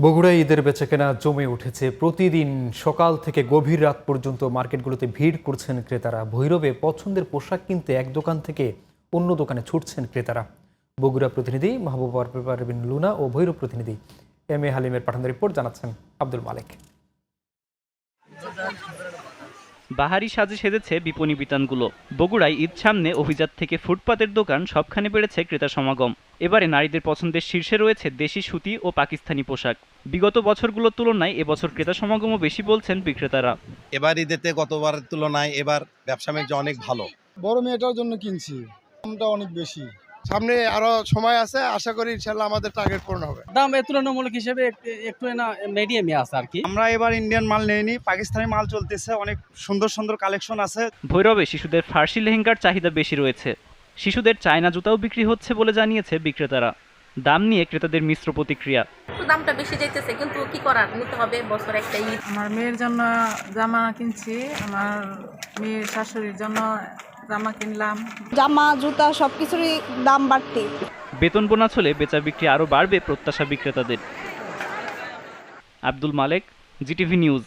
বগুড়ায় ঈদের বেচাকেনা জমে উঠেছে। প্রতিদিন সকাল থেকে গভীর রাত পর্যন্ত মার্কেটগুলোতে ভিড় করছেন ক্রেতারা। ভৈরবে পছন্দের পোশাক কিনতে এক দোকান থেকে অন্য দোকানে ছুটছেন ক্রেতারা। বগুড়া প্রতিনিধি মাহবুবা পারভিন লুনা ও ভৈরব প্রতিনিধি এম এ হালিমের পাঠানো রিপোর্ট জানাচ্ছেন আব্দুল মালিক। বাহারি সাজে সেজেছে বিপণী বিতানগুলো। বগুড়ায় ঈদ সামনে অভিজাত থেকে ফুটপাতের দোকান সবখানে বেড়েছে ক্রেতা সমাগম। এবারে নারীদের পছন্দের শীর্ষে রয়েছে দেশি সুতি ও পাকিস্তানি পোশাক। বিগত বছরগুলোর তুলনায় এবছর ক্রেতা সমাগমও বেশি বলছেন বিক্রেতারা। এবার ঈদেতে গতবারের তুলনায় এবার ব্যবসা বাণিজ্য অনেক ভালো। বড় মেয়েটার জন্য কিনছি, দামটা অনেক বেশি। সামনে আরো সময় আছে, আশা করি ইনশাআল্লাহ আমাদের টার্গেট পূরণ হবে। দাম তুলনামূলক হিসেবে একটু না মিডিয়ামে আছে আর কি। আমরা এবার ইন্ডিয়ান মাল নেইনি, পাকিস্তানি মাল চলতেছে, অনেক সুন্দর সুন্দর কালেকশন আছে। ভৈরবে শিশুদের ফার্সি লেহেঙ্গার চাহিদা বেশি রয়েছে। শিশুদের চায়না জুতাও বিক্রি হচ্ছে বলে জানিয়েছে বিক্রেতারা। দাম নিয়ে ক্রেতাদের মিশ্র প্রতিক্রিয়া। দামটা বেশি যাইতেছে, কিন্তু কি করার, নিতে হবে, বছর একটা ঈদ। আমার মেয়ের জন্য জামা কিনছি, আমার মেয়ের শাশুড়ির জন্য জামা কিনলাম। জামা জুতা সবকিছুরই দাম বাড়তি। বেতন বোনাস হলে বেচা বিক্রি আরও বাড়বে প্রত্যাশা বিক্রেতাদের। আব্দুল মালেক, জিটিভি নিউজ।